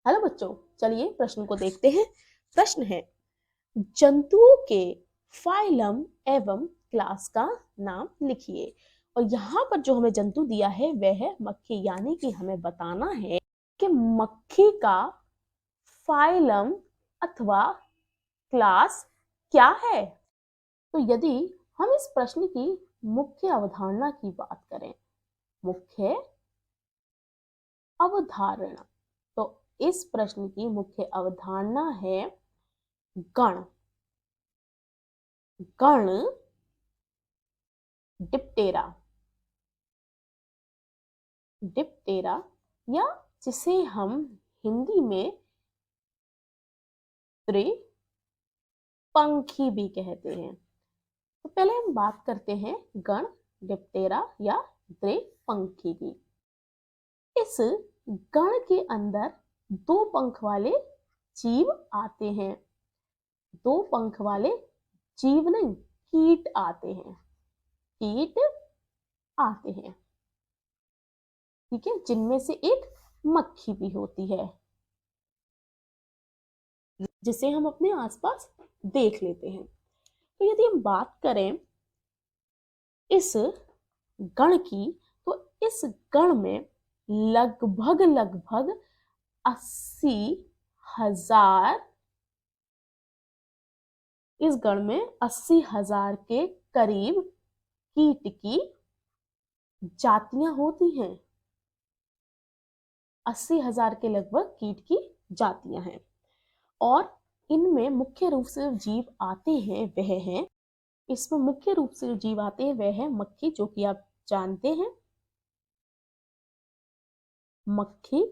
Hello बच्चों, चलिए प्रश्न को देखते हैं। प्रश्न है, जंतुओं के फाइलम एवं क्लास का नाम लिखिए। और यहाँ पर जो हमें जंतु दिया है वह है मक्खी, यानी कि हमें बताना है कि मक्खी का फाइलम अथवा क्लास क्या है। तो यदि हम इस प्रश्न की मुख्य अवधारणा की बात करें, मुख्य अवधारणा, तो इस प्रश्न की मुख्य अवधारणा है गण। गण डिप्टेरा, डिप्टेरा या जिसे हम हिंदी में त्रिपंखी भी कहते हैं। तो पहले हम बात करते हैं गण डिप्टेरा या त्रिपंखी की। इस गण के अंदर दो पंख वाले जीव आते हैं। दो पंख वाले जीव नहीं, कीट आते हैं। कीट आते हैं, ठीक है, जिनमें से एक मक्खी भी होती है, जिसे हम अपने आसपास देख लेते हैं। तो यदि हम बात करें इस गण की, तो इस गण में लगभग लगभग 80,000, इस गण में 80,000 के करीब कीट की जातियां होती हैं। 80,000 के लगभग कीट की जातियां हैं। और इनमें मुख्य रूप से जीव आते हैं वह हैं, इसमें मुख्य रूप से जो जीव आते हैं वह है मक्खी, जो कि आप जानते हैं। मक्खी,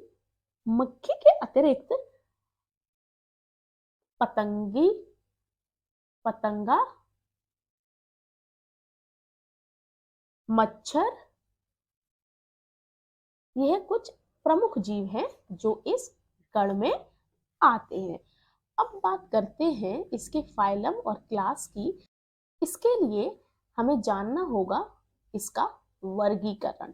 मक्खी के अतिरिक्त पतंगी, पतंगा, मच्छर, यह कुछ प्रमुख जीव हैं जो इस गण में आते हैं। अब बात करते हैं इसके फाइलम और क्लास की। इसके लिए हमें जानना होगा इसका वर्गीकरण।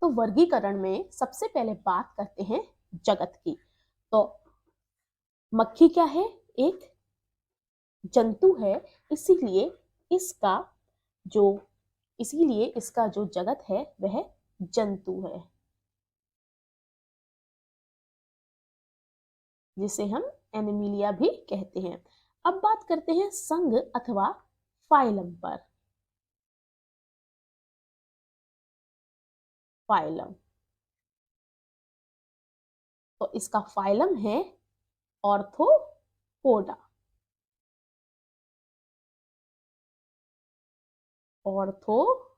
तो वर्गीकरण में सबसे पहले बात करते हैं जगत की। तो मक्खी क्या है? एक जंतु है, इसीलिए इसका जो इसीलिए इसका जो जगत है वह जंतु है, जिसे हम एनिमिलिया भी कहते हैं। अब बात करते हैं संघ अथवा फाइलम पर। फाइलम, तो इसका फाइलम है ऑर्थोपोडा। ऑर्थोपोडा।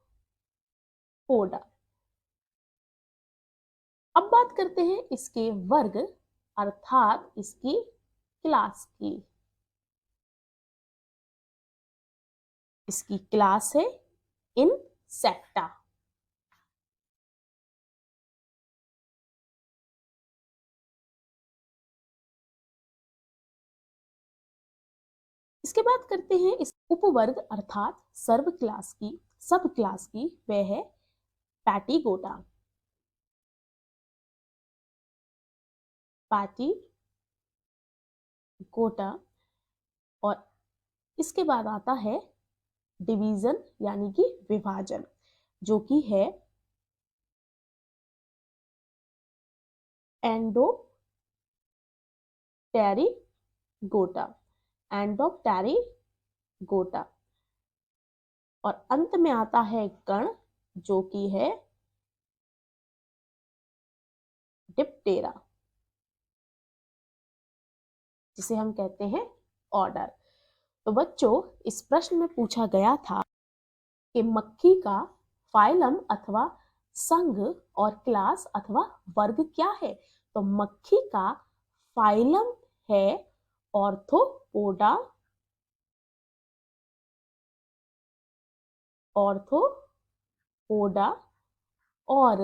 अब बात करते हैं इसके वर्ग अर्थात इसकी क्लास की। इसकी क्लास है इंसेक्टा। इसके बाद करते हैं इस उपवर्ग अर्थात सर्व क्लास की, सब क्लास की, वह है पैटीगोटा। पैटीगोटा। और इसके बाद आता है डिवीजन यानी कि विभाजन, जो कि है एंडोप्टेरिगोटा। एंडोप्टेरिगोटा। और अंत में आता है गण, जो कि है डिप्टेरा, जिसे हम कहते हैं ऑर्डर। तो बच्चों, इस प्रश्न में पूछा गया था कि मक्खी का फाइलम अथवा संघ और क्लास अथवा वर्ग क्या है। तो मक्खी का फाइलम है ऑर्थोपोडा। ऑर्थोपोडा। और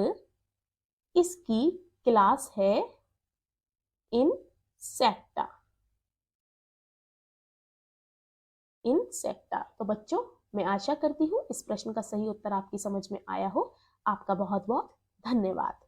इसकी क्लास है इंसेक्टा। इंसेक्टा। तो बच्चों, मैं आशा करती हूँ इस प्रश्न का सही उत्तर आपकी समझ में आया हो। आपका बहुत बहुत धन्यवाद।